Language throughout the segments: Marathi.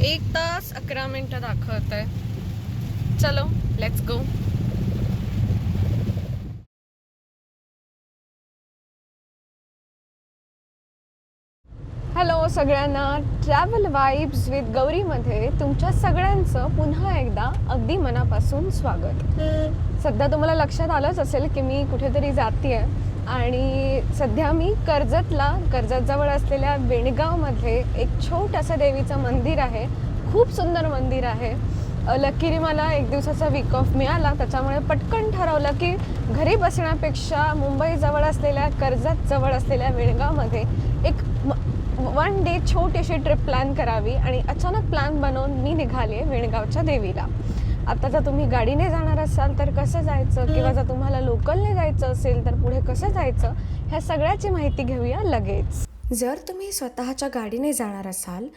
1 तास 11 मिनिटं दाखवत आहे. चलो लेट्स गो. हॅलो सगळ्यांना, ट्रॅव्हल वाईब्स विथ गौरीमध्ये तुमच्या सगळ्यांचं पुन्हा एकदा अगदी मनापासून स्वागत. सध्या तुम्हाला लक्षात आलंच असेल की मी कुठेतरी जाते आहे आणि सध्या मी कर्जतजवळ असलेल्या वेणगावमध्ये एक छोटंसं देवीचं मंदिर आहे. खूप सुंदर मंदिर आहे. लकीली मला 1 दिवसाचा वीक ऑफ मिळाला, त्याच्यामुळे पटकन ठरवलं की घरी बसण्यापेक्षा मुंबईजवळ असलेल्या कर्जतजवळ असलेल्या वेणगावमध्ये एक 1 डे छोटीशी ट्रिप प्लॅन करावी आणि अचानक प्लॅन बनवून मी निघाले वेणगावच्या देवीला. आता जर तुम्ही गाडीने जाणार असाल तर कसं जायचं, किंवा जर तुम्हाला लोकलने जायचं असेल तर पुढे कसं जायचं, ह्या सगळ्याची माहिती घेऊया लगेच. जर तुम्ही स्वतःच्या गाडीने जाणार असाल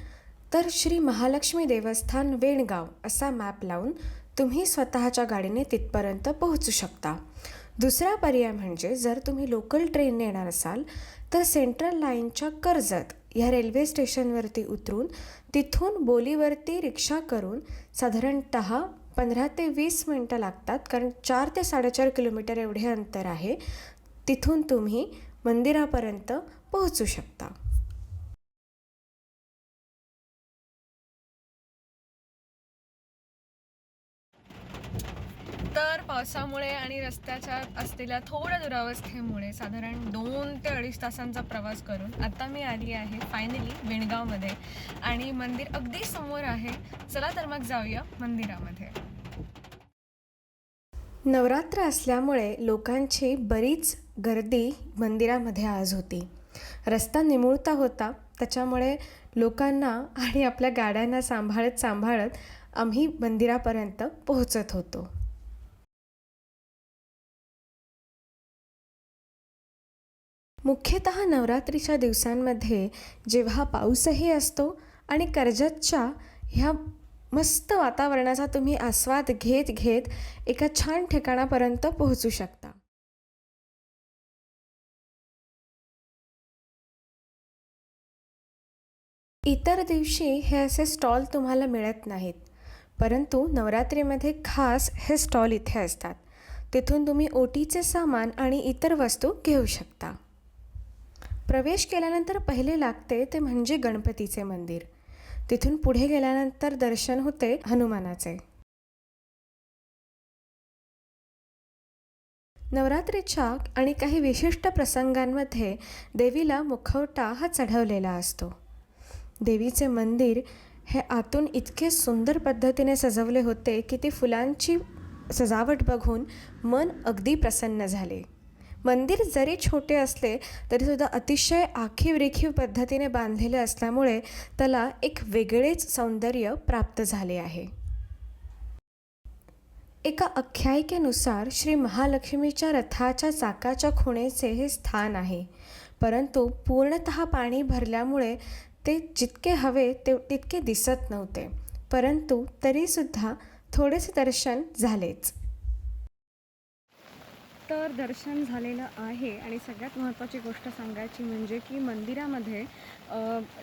तर श्री महालक्ष्मी देवस्थान वेणगाव असा मॅप लावून तुम्ही स्वतःच्या गाडीने तिथपर्यंत पोहोचू शकता. दुसरा पर्याय म्हणजे जर तुम्ही लोकल ट्रेनने येणार असाल तर सेंट्रल लाईनच्या कर्जत ह्या रेल्वे स्टेशनवरती उतरून तिथून बोलीवरती रिक्षा करून साधारणतः 15 ते 20 मिनटं लागतात, कारण 4 ते 4.5 किलोमीटर एवढे अंतर आहे. तिथून तुम्ही मंदिरापर्यंत पोहोचू शकता. तर पावसामुळे आणि रस्त्याच्या असलेल्या थोड्या दुरावस्थेमुळे साधारण 2 ते 2.5 तासांचा प्रवास करून आता मी आली आहे फायनली वेणगावमध्ये, आणि मंदिर अगदी समोर आहे. चला तर मग जाऊया मंदिरामध्ये. नवरात्र असल्यामुळे लोकांची बरीच गर्दी मंदिरामध्ये आज होती. रस्ता निमुळता होता, त्याच्यामुळे लोकांना आणि आपल्या गाड्यांना सांभाळत आम्ही मंदिरापर्यंत पोहोचत होतो. मुख्यतः नवरात्रीच्या दिवसांमध्ये जेव्हा पाऊसही असतो आणि कर्जतच्या ह्या मस्त वातावरणाचा तुम्ही आस्वाद घेत घेत एका छान ठिकाणापर्यंत पोहोचू शकता. इतर दिवशी हे असे स्टॉल तुम्हाला मिळत नाहीत, परंतु नवरात्रीमध्ये खास हे स्टॉल इथे असतात. तिथून तुम्ही ओटीचे सामान आणि इतर वस्तू घेऊ शकता. प्रवेश केल्यानंतर पहिले लागते ते म्हणजे गणपतीचे मंदिर. तिथून पुढे गेल्यानंतर दर्शन होते हनुमानाचे. नवरात्रीच्या आणि काही विशिष्ट प्रसंगांमध्ये देवीला मुखवटा हा चढवलेला असतो. देवीचे मंदिर हे आतून इतके सुंदर पद्धतीने सजवले होते की ती फुलांची सजावट बघून मन अगदी प्रसन्न झाले. मंदिर जरी छोटे असले तरीसुद्धा अतिशय आखीव पद्धतीने बांधलेले असल्यामुळे त्याला एक वेगळेच सौंदर्य प्राप्त झाले आहे. एका आख्यायिकेनुसार श्री महालक्ष्मीच्या रथाच्या चाकाच्या खुणेचे हे स्थान आहे, परंतु पूर्णतः पाणी भरल्यामुळे ते जितके हवे तितके दिसत नव्हते, परंतु तरीसुद्धा थोडेसे दर्शन झालेच. तर दर्शन झालेलं आहे, आणि सगळ्यात महत्त्वाची गोष्ट सांगायची म्हणजे की मंदिरामध्ये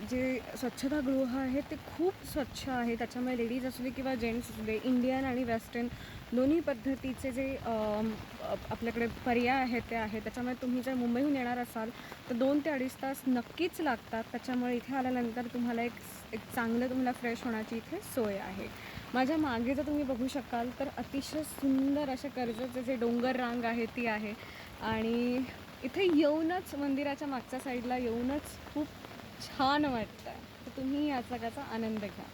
जे स्वच्छतागृह आहे ते खूप स्वच्छ आहे. त्याच्यामुळे लेडीज असू दे किंवा जेंट्स असू दे, इंडियन आणि वेस्टर्न दोन्ही पद्धतीचे जे आपल्याकडे पर्याय आहेत ते आहेत. त्याच्यामुळे तुम्ही जर मुंबईहून येणार असाल तर 2 ते 2.5 तास नक्कीच लागतात. त्याच्यामुळे इथे आल्यानंतर तुम्हाला एक एक चांगलं तुम्हाला फ्रेश होण्याची इथे सोय आहे. माझ्या मागे जर तुम्ही बघू शकाल तर अतिशय सुंदर अशा कर्जतचे जे डोंगर रांग आहे ती आहे, आणि इथे येऊनच मंदिराच्या मागच्या साईडला येऊनच खूप छान वाटतं. तर तुम्ही या सगळ्याचा आनंद घ्या.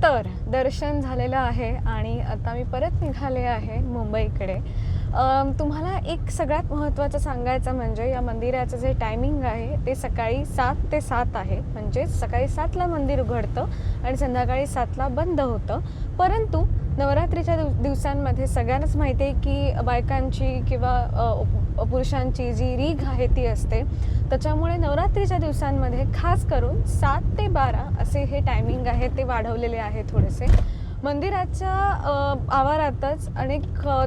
तर दर्शन झालेलं आहे आणि आता मी परत निघाले आहे मुंबईकडे. तुम्हाला एक सगळ्यात महत्त्वाचं सांगायचं म्हणजे या मंदिराचं जे टायमिंग आहे ते सकाळी 7 ते 7 आहे. म्हणजे सकाळी 7ला मंदिर उघडतं आणि संध्याकाळी 7ला बंद होतं. परंतु नवरात्रीच्या दिवसांमध्ये सगळ्यांनाच माहिती आहे की बायकांची किंवा पुरुषांची जी रीघ आहे ती असते. त्याच्यामुळे नवरात्रीच्या दिवसांमध्ये खास करून 7 ते 12 असे हे टायमिंग आहे ते वाढवलेले आहे थोडेसे. मंदिराच्या आवारातच अनेक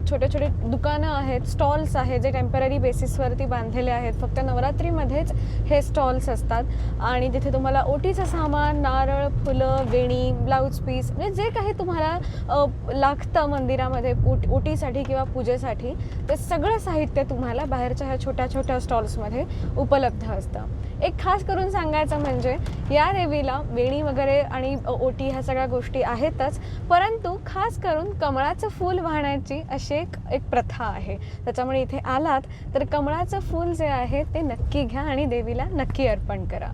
छोटे छोटे दुकानं आहेत, स्टॉल्स आहेत जे टेम्पररी बेसिसवरती बांधलेले आहेत. फक्त नवरात्रीमध्येच हे स्टॉल्स असतात आणि तिथे तुम्हाला ओटीचं सामान, नारळ, फुलं, वेणी, ब्लाऊज पीस म्हणजे जे काही तुम्हाला लागतं मंदिरामध्ये ओटीसाठी किंवा पूजेसाठी ते सगळं साहित्य तुम्हाला बाहेरच्या ह्या छोट्या छोट्या स्टॉल्समध्ये उपलब्ध असतं. एक खास करून सांगायचं म्हणजे या देवीला वेणी वगैरे आणि ओटी ह्या सगळ्या गोष्टी आहेतच, परंतु खास करून कमळाचं फूल वाहण्याची अशी एक प्रथा आहे. त्याच्यामुळे इथे आलात तर कमळाचं फूल जे आहे ते नक्की घ्या आणि देवीला नक्की अर्पण करा.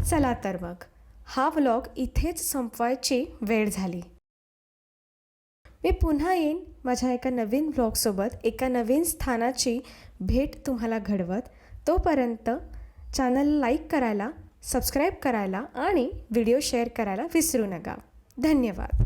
चला तर मग हा व्लॉग इथेच संपवायची वेळ झाली. मी पुन्हा येईन माझ्या एका नवीन व्लॉगसोबत, एका नवीन स्थानाची भेट तुम्हाला घडवत. तोपर्यंत चॅनल लाईक करायला, सबस्क्राईब करायला आणि व्हिडिओ शेअर करायला विसरू नका. धन्यवाद.